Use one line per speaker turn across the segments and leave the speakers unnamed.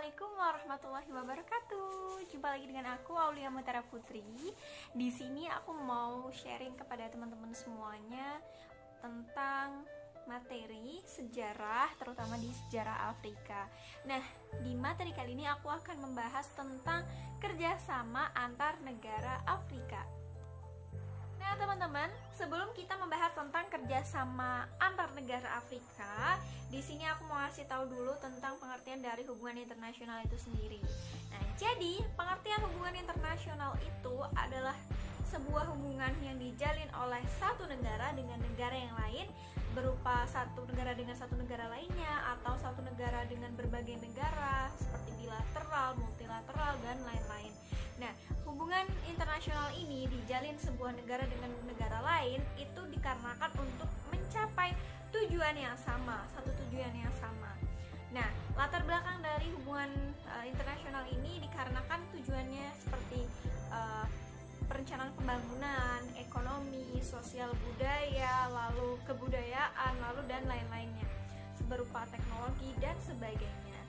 Assalamualaikum warahmatullahi wabarakatuh. Jumpa lagi dengan aku Aulia Mutara Putri. Di sini aku mau sharing kepada teman-teman semuanya tentang materi sejarah, terutama di sejarah Afrika. Nah, di materi kali ini aku akan membahas tentang kerjasama antar negara Afrika. Nah, teman-teman, sebelum kita membahas tentang kerjasama antar negara Afrika, di sini aku mau kasih tahu dulu tentang pengertian dari hubungan internasional itu sendiri. Nah, jadi pengertian hubungan internasional itu adalah sebuah hubungan yang dijalin oleh satu negara dengan negara yang lain, berupa satu negara dengan satu negara lainnya, atau satu negara dengan berbagai negara seperti bilateral, multilateral, dan lain-lain. Nah, hubungan internasional ini dijalin sebuah negara dengan negara lain itu dikarenakan untuk mencapai tujuan yang sama, satu tujuan yang sama. Nah, latar belakang dari hubungan internasional ini dikarenakan tujuannya seperti perencanaan pembangunan, ekonomi, sosial budaya, lalu kebudayaan, lalu dan lain-lainnya, berupa teknologi dan sebagainya.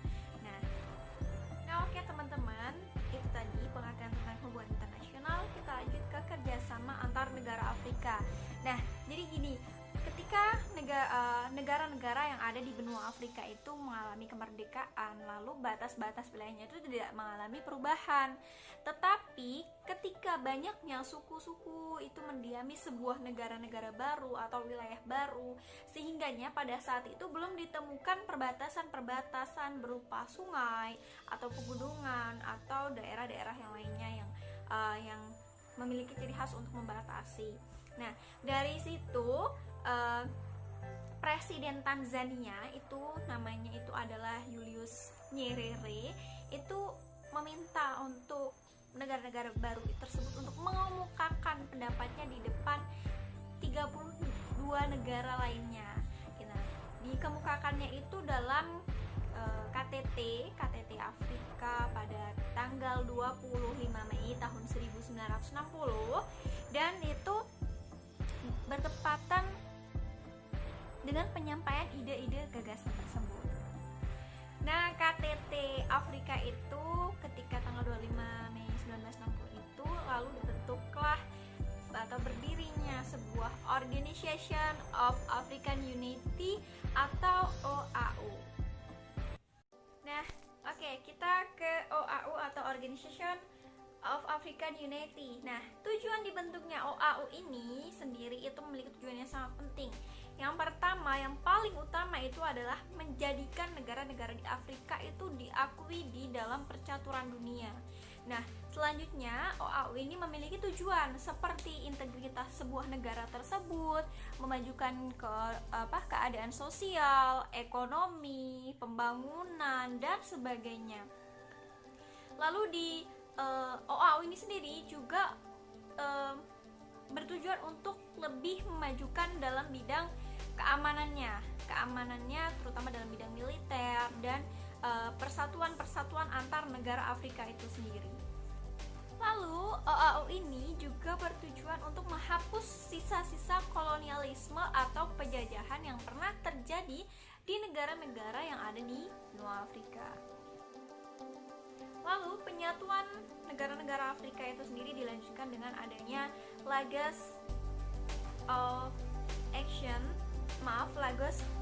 Nah, oke teman-teman, itu tadi pengertian tentang hubungan internasional. Kita lanjut ke kerjasama antar negara Afrika. Nah, jadi gini, ketika negara-negara yang ada di benua Afrika itu mengalami kemerdekaan, lalu batas-batas wilayahnya itu tidak mengalami perubahan. Tetapi ketika banyaknya suku-suku itu mendiami sebuah negara-negara baru atau wilayah baru, sehingganya pada saat itu belum ditemukan perbatasan-perbatasan berupa sungai atau pegunungan atau daerah-daerah yang lainnya yang memiliki ciri khas untuk membatasi. Nah, dari situ Presiden Tanzania itu namanya itu adalah Julius Nyerere itu meminta untuk negara-negara baru tersebut untuk mengemukakan pendapatnya di depan 32 negara lainnya. Nah, dikemukakannya itu dalam KTT Afrika pada tanggal 25 Mei tahun 1960, dan itu bertepatan dengan penyampaian ide-ide gagasan tersebut. Nah, KTT Afrika itu ketika tanggal 25 Mei 1960 itu lalu dibentuklah atau berdirinya sebuah Organization of African Unity atau OAU. Nah, oke, kita ke OAU atau Organization of African Unity. Nah, tujuan dibentuknya OAU ini sendiri itu memiliki tujuan yang sangat penting. Yang pertama, yang paling utama itu adalah menjadikan negara-negara di Afrika itu diakui di dalam percaturan dunia. Nah, selanjutnya OAU ini memiliki tujuan seperti integritas sebuah negara tersebut, memajukan keadaan sosial, ekonomi, pembangunan, dan sebagainya. Lalu di OAU ini sendiri juga bertujuan untuk lebih memajukan dalam bidang keamanannya terutama dalam bidang militer dan persatuan-persatuan antar negara Afrika itu sendiri. Lalu OAU ini juga bertujuan untuk menghapus sisa-sisa kolonialisme atau penjajahan yang pernah terjadi di negara-negara yang ada di benua Afrika. Lalu penyatuan negara-negara Afrika itu sendiri dilanjutkan dengan adanya Lagos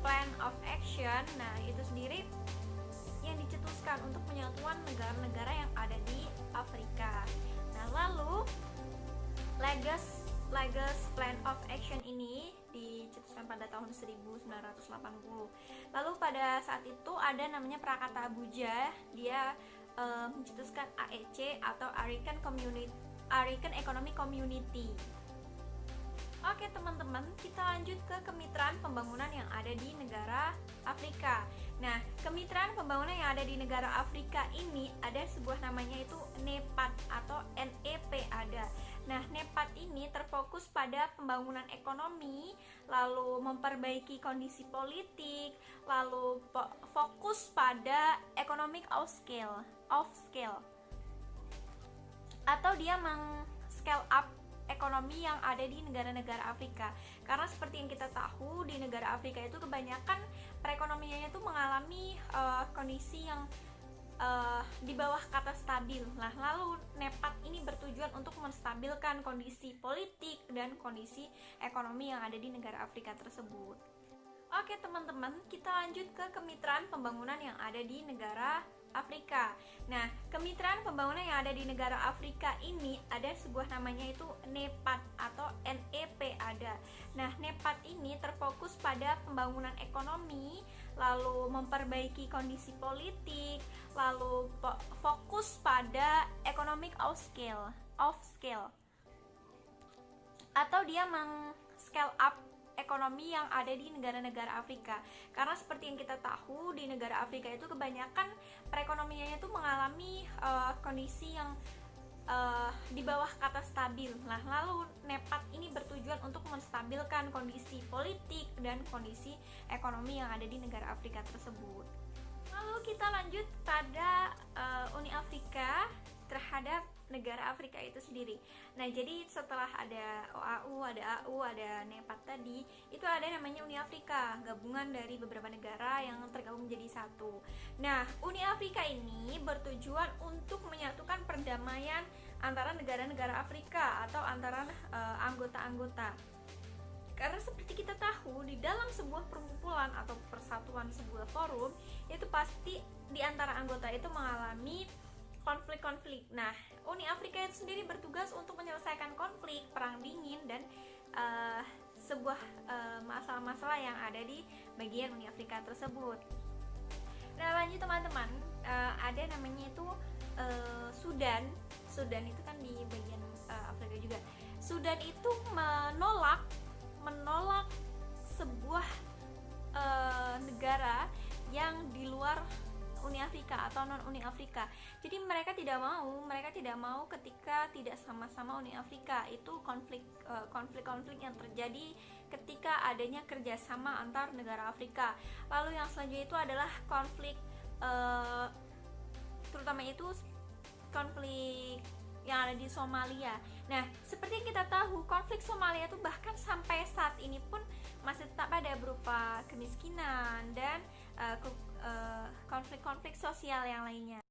Plan of Action. Nah, itu sendiri yang dicetuskan untuk penyatuan negara-negara yang ada di Afrika. Nah, lalu Lagos Plan of Action ini dicetuskan pada tahun 1980. Lalu pada saat itu ada namanya Prakata Abuja, dia mencetuskan AEC atau African Economic Community. Oke teman-teman, kita lanjut ke kemitraan pembangunan yang ada di negara Afrika. Nah, kemitraan pembangunan yang ada di negara Afrika ini ada sebuah namanya itu NEPAD atau NEP ada. Nah, NEPAD ini terfokus pada pembangunan ekonomi, lalu memperbaiki kondisi politik, lalu fokus pada economic off scale atau dia scale up ekonomi yang ada di negara-negara Afrika. Karena seperti yang kita tahu, di negara Afrika itu kebanyakan perekonomiannya itu mengalami kondisi yang di bawah kata stabil. Nah, lalu NEPAD ini bertujuan untuk menstabilkan kondisi politik dan kondisi ekonomi yang ada di negara Afrika tersebut. Oke teman-teman, kita lanjut ke kemitraan pembangunan yang ada di negara Afrika. Nah, kemitraan pembangunan yang ada di negara Afrika ini ada sebuah namanya itu NEPAD atau NEP ada. Nah, NEPAD ini terfokus pada pembangunan ekonomi, lalu memperbaiki kondisi politik, lalu fokus pada economic off scale atau dia scale up ekonomi yang ada di negara-negara Afrika. Karena seperti yang kita tahu, di negara Afrika itu kebanyakan perekonomiannya itu mengalami kondisi yang di bawah kata stabil. Nah, lalu NEPAD ini bertujuan untuk menstabilkan kondisi politik dan kondisi ekonomi yang ada di negara Afrika tersebut. Lalu kita lanjut pada Uni Afrika terhadap negara Afrika itu sendiri. Nah, jadi setelah ada OAU, ada AU, ada NEPAD tadi, itu ada namanya Uni Afrika, gabungan dari beberapa negara yang tergabung menjadi satu. Nah, Uni Afrika ini bertujuan untuk menyatukan perdamaian antara negara-negara Afrika atau antara anggota-anggota. Karena seperti kita tahu, di dalam sebuah perkumpulan atau persatuan sebuah forum, itu pasti di antara anggota itu mengalami konflik-konflik. Nah, Uni Afrika itu sendiri bertugas untuk menyelesaikan konflik, perang dingin, dan sebuah masalah-masalah yang ada di bagian Uni Afrika tersebut. Nah, lanjut teman-teman, ada namanya itu Sudan. Sudan itu kan di bagian Afrika juga. Sudan itu menolak sebuah negara yang di luar Uni Afrika atau non Uni Afrika. Jadi mereka tidak mau ketika tidak sama-sama Uni Afrika. Itu konflik-konflik yang terjadi ketika adanya kerjasama antar negara Afrika. Lalu yang selanjutnya itu adalah konflik terutama itu konflik yang ada di Somalia. Nah, seperti yang kita tahu, konflik Somalia itu bahkan sampai saat ini pun masih tetap ada berupa kemiskinan dan konflik-konflik sosial yang lainnya.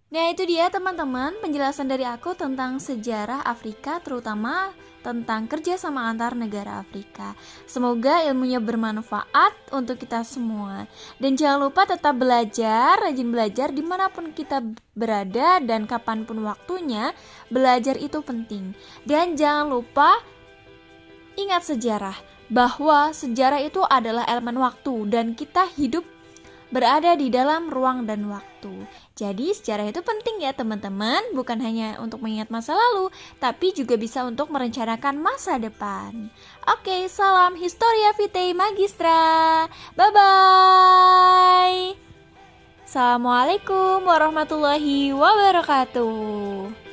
Nah, itu dia teman-teman penjelasan dari aku tentang sejarah Afrika, terutama tentang kerjasama antar negara Afrika. Semoga ilmunya bermanfaat untuk kita semua. Dan jangan lupa tetap belajar, rajin belajar dimanapun kita berada dan kapanpun waktunya. Belajar itu penting. Dan jangan lupa ingat sejarah, bahwa sejarah itu adalah elemen waktu dan kita hidup berada di dalam ruang dan waktu. Jadi sejarah itu penting ya teman-teman, bukan hanya untuk mengingat masa lalu, tapi juga bisa untuk merencanakan masa depan. Oke, salam Historia Vitae Magistra. Bye-bye. Assalamualaikum warahmatullahi wabarakatuh.